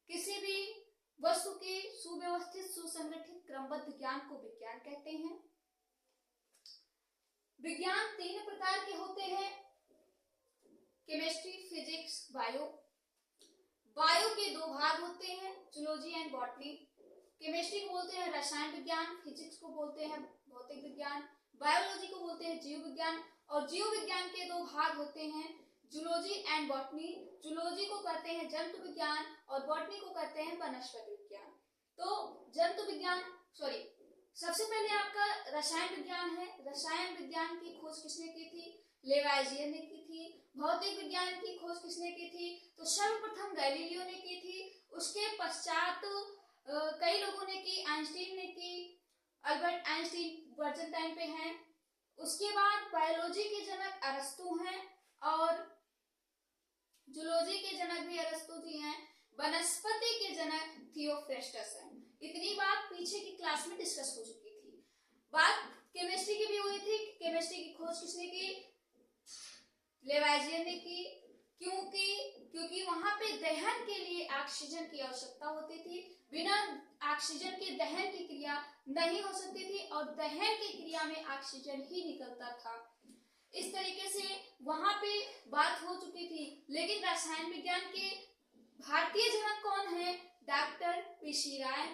किसी भी वस्तु के सुव्यवस्थित सुसंगठित क्रमबद्ध ज्ञान को विज्ञान कहते हैं। विज्ञान 3 प्रकार के होते हैं, केमिस्ट्री, फिजिक्स, बायो। बायो के 2 भाग होते हैं, जूलॉजी एंड बॉटनी। केमिस्ट्री को बोलते हैं रसायन विज्ञान, फिजिक्स को बोलते हैं भौतिक विज्ञान, बायोलॉजी को बोलते हैं जीव विज्ञान। और जीव विज्ञान के 2 भाग होते हैं, जूलॉजी एंड बॉटनी। जूलॉजी को कहते हैं जंतु विज्ञान और बॉटनी को कहते हैं वनस्पति विज्ञान। तो जंतु विज्ञान सबसे पहले आपका रसायन विज्ञान है। रसायन विज्ञान की खोज किसने की थी? लेवाइजियर ने की थी। भौतिक विज्ञान की खोज किसने की थी? तो सर्वप्रथम गैलीलियो ने की थी। उसके पश्चात कई लोगों ने की, आइंस्टीन ने की, अल्बर्ट आइंस्टीन वर्तमान टाइम पे हैं। उसके बाद बायोलॉजी के जनक अरस्तु हैं और जूलॉजी के जनक भी अरस्तु जी हैं। वनस्पति के जनक थियोफ्रेस्टस हैं। इतनी बात पीछे की क्लास में डिस्कस हो चुकी थी। बात केमिस्ट्री की भी हुई थी। केमिस्ट्री की खोज किसने की? लेवाइजियर ने की। क्योंकि वहां पे दहन के लिए ऑक्सीजन की आवश्यकता होती थी। बिना ऑक्सीजन के दहन की क्रिया नहीं हो सकती थी और दहन की क्रिया में ऑक्सीजन ही निकलता था। इस तरीके से वहां पे बात हो चुकी थी। लेकिन रसायन विज्ञान के भारतीय जनक कौन है? डॉक्टर पीसी राय।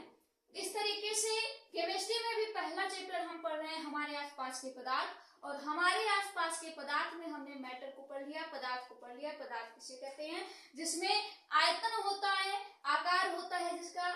इस तरीके से केमिस्ट्री में भी पहला चैप्टर हम पढ़ रहे हैं हमारे आसपास के पदार्थ, और हमारे आसपास के पदार्थ में हमने मैटर को पढ़ लिया, पदार्थ को पढ़ लिया। पदार्थ किसे कहते हैं? जिसमें आयतन होता है, आकार होता है, जिसका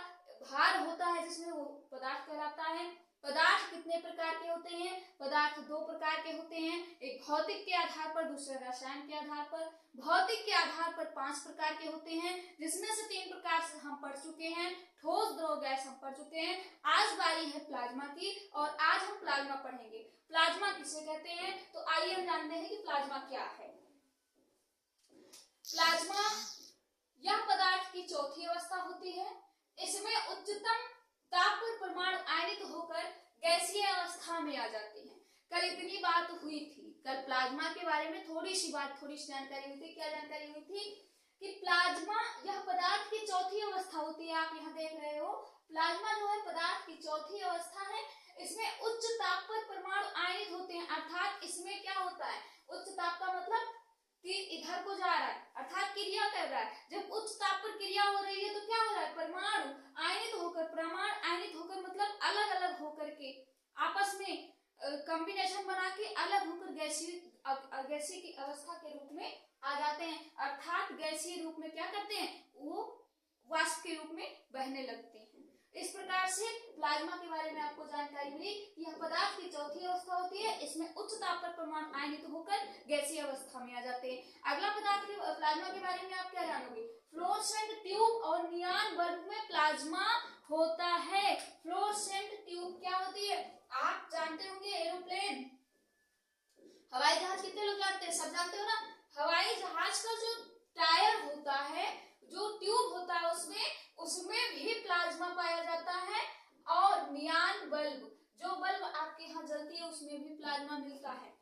भार होता है, जिसमें वो पदार्थ कहलाता है। पदार्थ कितने प्रकार के होते हैं? पदार्थ 2 प्रकार के होते हैं, एक भौतिक के आधार पर, दूसरा रसायन के आधार पर। भौतिक के आधार पर 5 प्रकार के होते हैं, जिसमें से 3 प्रकार से हम पढ़ चुके हैं, ठोस, द्रव, गैस हम पढ़ चुके हैं। आज बारी है प्लाज्मा की और आज हम प्लाज्मा पढ़ेंगे। प्लाज्मा किसे कहते हैं? तो आइए हम जानते हैं कि प्लाज्मा क्या है। प्लाज्मा यह पदार्थ की चौथी अवस्था होती है। इसमें उच्चतम ताप पर परमाणु आयनित होकर गैसीय अवस्था में आ जाते हैं। कल इतनी बात हुई थी, कल प्लाज्मा के बारे में थोड़ी सी जानकारी हुई थी। क्या जानकारी हुई थी? कि प्लाज्मा यह पदार्थ की चौथी अवस्था होती है। आप यहाँ देख रहे हो, प्लाज्मा जो है पदार्थ की चौथी अवस्था है। इसमें उच्च ताप पर परमाणु आयनित होते हैं, अर्थात इसमें क्या होता है? उच्च ताप का मतलब कि इधर को जा रहा है, अर्थात क्रिया कर रहा है। जब उच्च ताप पर क्रिया हो रही है तो क्या हो रहा है? परमाणु आयनित होकर, परमाणु आयनित होकर मतलब अलग अलग होकर के आपस में कॉम्बिनेशन बना के अलग होकर गैसीय की अवस्था के रूप में आ जाते हैं। अर्थात गैसीय रूप में क्या करते हैं? वो वाष्प के रूप में बहने लगते हैं। इस प्रकार से प्लाज्मा के बारे में आपको जानकारी मिली। यह पदार्थ की चौथी अवस्था होती है। इसमें उच्च ताप पर परमाणु आयनित होकर गैसीय अवस्था में आ जाते हैं। अगला पदार्थ प्लाज्मा के बारे में आप क्या जानोगे? फ्लोरोसेंट ट्यूब और नियॉन बल्ब में प्लाज्मा होता है। फ्लोरोसेंट ट्यूब क्या होती है? आप जानते होंगे, एरोप्लेन, हवाई जहाज कितने लोग जानते हैं? सब जानते हो ना। हवाई जहाज का जो टायर होता है, जो ट्यूब होता है, उसमें भी प्लाज्मा पाया जाता है। और नियॉन बल्ब, जो बल्ब आपके यहाँ जलती है, उसमें भी प्लाज्मा मिलता है।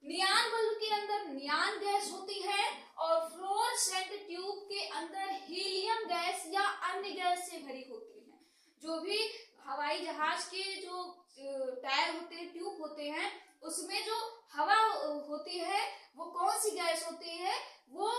नियॉन बल्ब के अंदर नियॉन गैस होती है और फ्लोरोसेंट ट्यूब के अंदर हीलियम गैस या अन्य गैस से भरी होती है। जो भी हवाई जहाज के जो टायर होते हैं, ट्यूब होते हैं, उसमें जो हवा होती है वो कौन सी गैस होती है? वो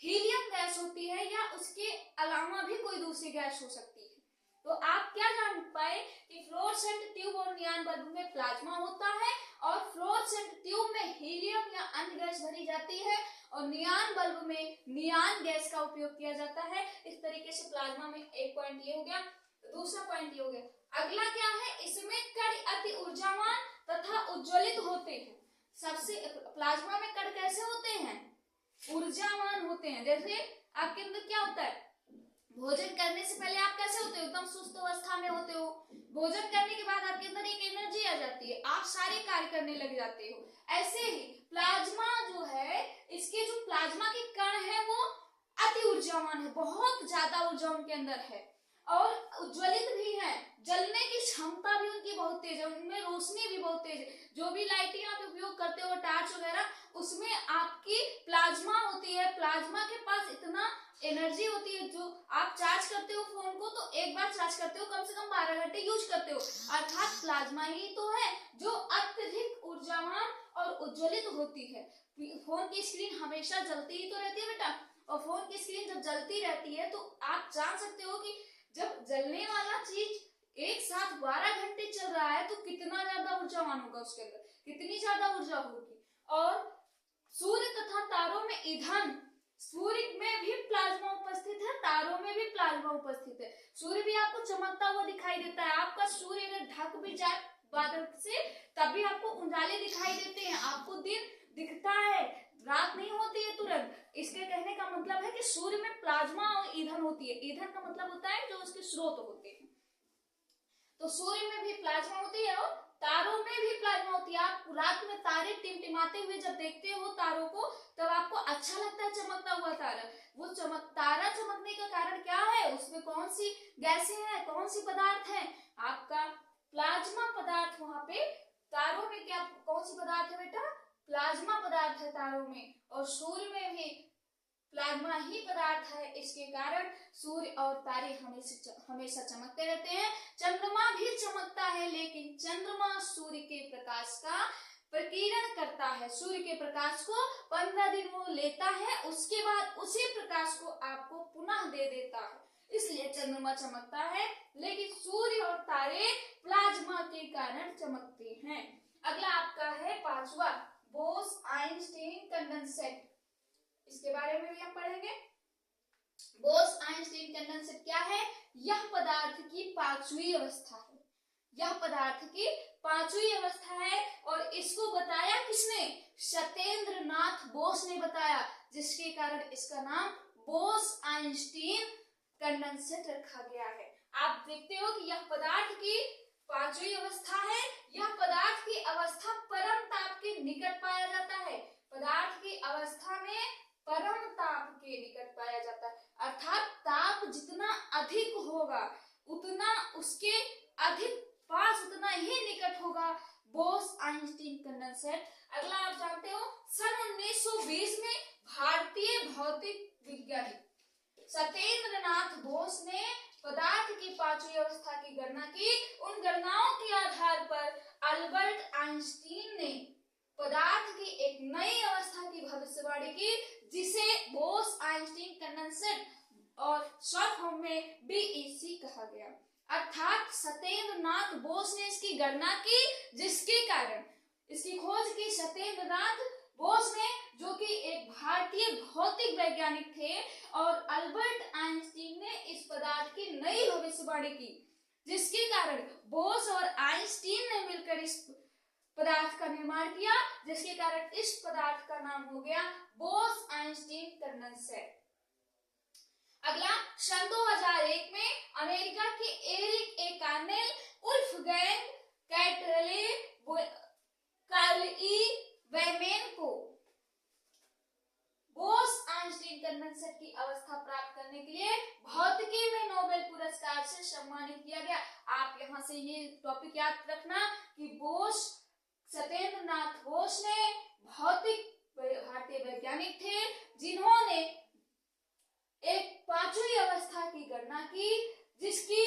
हीलियम गैस होती है, या उसके अलावा भी कोई दूसरी गैस हो सकती है। तो आप क्या जान पाए कि फ्लोरोसेंट ट्यूब और नियॉन बल्ब में प्लाज्मा होता है और फ्लोरोसेंट ट्यूब में हीलियम या अन्य गैस भरी जाती है और नियॉन बल्ब में नियॉन गैस का उपयोग किया जाता है। इस तरीके से प्लाज्मा में एक पॉइंट ये हो गया। दूसरा पॉइंट ये हो गया। अगला क्या है? इसमें कण अति ऊर्जावान तथा उज्ज्वलित होते हैं। सबसे प्लाज्मा में कण कैसे होते हैं? ऊर्जावान होते हैं। जैसे आपके अंदर क्या होता है? भोजन करने से पहले आप कैसे होते हो? एकदम सुस्त अवस्था में होते हो। भोजन करने के बाद आपके अंदर एक एनर्जी आ जाती है, आप सारे कार्य करने लग जाते हो। ऐसे ही प्लाज्मा जो है, इसके जो प्लाज्मा के कण है वो अति ऊर्जावान है, बहुत ज्यादा ऊर्जा उनके अंदर है। और उज्ज्वलित भी हैं, जलने की क्षमता भी उनकी बहुत तेज है, उनमें रोशनी भी बहुत तेज है। जो भी लाइटें आप उपयोग करते हो टार्च वगैरह, उसमें आपकी प्लाज्मा होती है, प्लाज्मा के पास इतना एनर्जी होती है, जो आप चार्ज करते हो फोन को तो एक बार चार्ज करते हो कम से कम 12 घंटे यूज करते हो, अर्थात प्लाज्मा ही तो है जो अत्यधिक ऊर्जावान और उज्ज्वलित होती है। फोन की स्क्रीन हमेशा जलती ही तो रहती है बेटा, और फोन की स्क्रीन जब जलती रहती है तो आप जान सकते हो कि जब जलने वाला चीज एक साथ 12 घंटे चल रहा है तो कितना ज्यादा ऊर्जावान होगा, उसके अंदर कितनी ज्यादा ऊर्जा होगी। और सूर्य तथा तारों में ईंधन, सूर्य में भी प्लाज्मा उपस्थित है, तारों में भी प्लाज्मा उपस्थित है। सूर्य भी आपको चमकता हुआ दिखाई देता है, आपका सूर्य अगर ढक भी जाए बादल से तब भी आपको उजाले दिखाई देते हैं, आपको दिन दिखता है, रात नहीं होती है तुरंत। इसके कहने का मतलब है कि सूर्य में प्लाज्मा और ईंधन होती है। ईंधन का मतलब होता है जो उसके स्रोत होते हैं। तो सूर्य में भी प्लाज्मा होती है और तारों में भी प्लाज्मा होती है। आप रात में तारे टिमटिमाते हुए जब देखते हो तारों को, तब आपको अच्छा लगता है चमकता हुआ तारा। वो तारा चमकने का कारण क्या है, उसमें कौन सी गैसें हैं, कौन सी पदार्थ है, आपका प्लाज्मा पदार्थ। वहां पे तारों में क्या कौन सी पदार्थ है बेटा, प्लाज्मा पदार्थ है तारों में, और सूर्य में भी प्लाज्मा ही पदार्थ है। इसके कारण सूर्य और तारे हमेशा चमकते रहते हैं। चंद्रमा भी चमकता है, लेकिन चंद्रमा सूर्य के प्रकाश का प्रकीर्णन करता है। सूर्य के प्रकाश को 15 दिन वो लेता है, उसके बाद उसी प्रकाश को आपको पुनः दे देता है, इसलिए चंद्रमा चमकता है। लेकिन सूर्य और तारे प्लाज्मा के कारण चमकते हैं। अगला आपका है पांचवा, बोस-आइंस्टीन कंडेंसेट। इसके बारे में भी हम पढ़ेंगे। बोस-आइंस्टीन कंडेंसेट क्या है, यह पदार्थ की पांचवी अवस्था है। यह पदार्थ की पांचवी अवस्था है, और इसको बताया किसने, सत्येंद्र नाथ बोस ने बताया, जिसके कारण इसका नाम बोस-आइंस्टीन कंडेंसेट रखा गया है। आप देखते हो कि यह पदार्थ की पांचवी अवस्था है। यह पदार्थ की अवस्था परम ताप के निकट पाया जाता है। पदार्थ की अवस्था में परम ताप के निकट पाया जाता है, अर्थात ताप जितना अधिक होगा उतना उसके अधिक पास उतना ही निकट होगा बोस-आइंस्टीन कंडेंसेट। अगला आप जानते हो, सन 1920 में भारतीय भौतिक वैज्ञानिक सत्येंद्र नाथ बोस ने पदार्थ की पांचवी अवस्था की गणना की। उन गणनाओं के आधार पर अल्बर्ट आइंस्टीन ने पदार्थ की एक नई अवस्था की भविष्यवाणी की, जिसे बोस-आइंस्टीन कंडेंसेट और शॉर्ट फॉर्म में बीईसी कहा गया। अर्थात सत्येंद्र नाथ बोस ने इसकी गणना की, जिसके कारण इसकी खोज की सत्येंद्र नाथ बोस ने, जो कि एक भारतीय भौतिक वैज्ञानिक थे, और अल्बर्ट आइंस्टीन ने इस पदार्थ की नई भविष्यवाणी की, जिसके कारण बोस और आइंस्टीन ने मिलकर इस पदार्थ का निर्माण किया, जिसके कारण इस पदार्थ का नाम हो गया बोस-आइंस्टीन कंडेंसेट। अगला, सन 2001 में अमेरिका के एरिक ए कार्नेल, वुल्फगैंग कैटरले, कार्ल ई वेमेन को बोस-आइंस्टीन कंडेंसेट की अवस्था प्राप्त करने के लिए भौतिकी में नोबेल पुरस्कार से सम्मानित किया गया। आप यहाँ से ये टॉपिक याद रखना कि सत्येंद्र नाथ बोस ने भौतिक भारतीय वैज्ञानिक थे, जिन्होंने एक पांचवी अवस्था की गणना की, जिसकी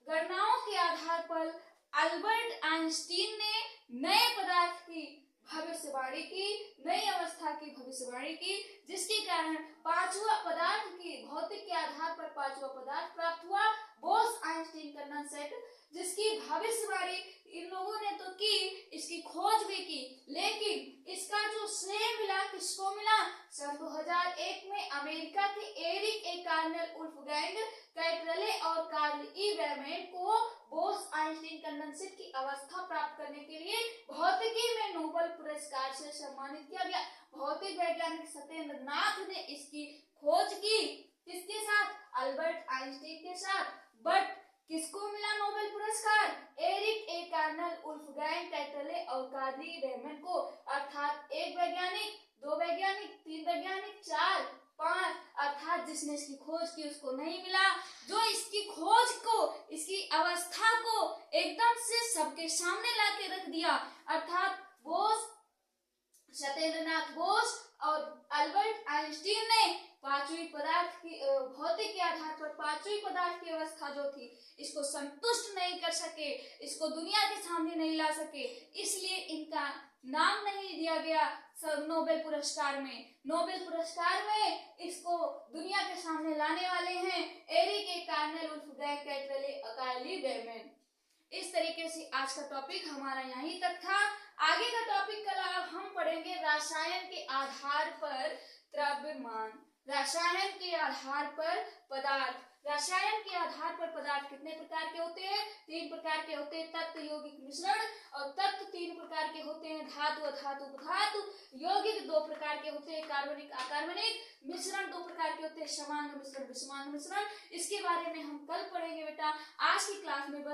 गणनाओं के आधार पर अल्बर्ट आइंस्टीन ने नए पदार्थ की भविष्यवाणी की, नई अवस्था की भविष्यवाणी की, जिसके कारण पांचवा पदार्थ की भौतिक के आधार पर पांचवा पदार्थ प्राप्त हुआ, बोस-आइंस्टीन कंडेंसेट, जिसकी भविष्यवाणी इन लोगों ने तो की, इसकी खोज भी की, लेकिन इसका जो श्रेय मिला किसको मिला, सन 2001 में अमेरिका के एरिक ए कार्नेल, वुल्फगैंग कैटरले और कार्ल ई वेमेन को बोस-आइंस्टीन कंडेंसेट की अवस्था प्राप्त करने के लिए भौतिकी में नोबेल पुरस्कार से सम्मानित किया गया। भौतिक वैज्ञानिक सत्येंद्र नाथ ने इसकी खोज की, किसके साथ, अल्बर्ट आइंस्टीन के साथ, बट किसको मिला नोबेल पुरस्कार, एरिक ए कार्नेल, वुल्फगैंग कैटरले और कार्ल ई वेमेन को। अर्थात एक वैज्ञानिक, दो वैज्ञानिक, तीन वैज्ञानिक, चार, 5 अर्थात जिसने इसकी खोज की उसको नहीं मिला। जो इसकी खोज को, इसकी अवस्था को एकदम से सबके सामने लाके रख दिया, अर्थात बोस, सत्येंद्रनाथ बोस और अल्बर्ट आइंस्टीन ने पांचवी पदार्थ की भौतिक के आधार पर पांचवी पदार्थ की अवस्था जो थी इसको संतुष्ट नहीं कर सके, इसको दुनिया के सामने नहीं ला सके, इसलिए इनका नाम नहीं दिया गया नोबेल पुरस्कार में। नोबेल पुरस्कार में इसको दुनिया के सामने लाने वाले हैं एरिक कार्नेल, उल्फ कैटरले, अकाली बेरमैन। इस तरीके से आज का टॉपिक हमारा यहीं तक था। आगे का टॉपिक कल हम पढ़ेंगे रसायन के आधार पर द्रव्यमान, रसायन के आधार पर पदार्थ। रसायन के आधार पर पदार्थ कितने प्रकार के होते हैं? 3 प्रकार के होते हैं, तत्व, यौगिक, मिश्रण। और तत्व 3 प्रकार के होते हैं, धातु, अधातु, उपधातु। यौगिक 2 प्रकार के होते हैं, कार्बनिक, अकार्बनिक। मिश्रण 2 प्रकार के होते हैं, समांग मिश्रण, विषमांग मिश्रण। इसके बारे में हम कल पढ़ेंगे बेटा। आज की क्लास में बस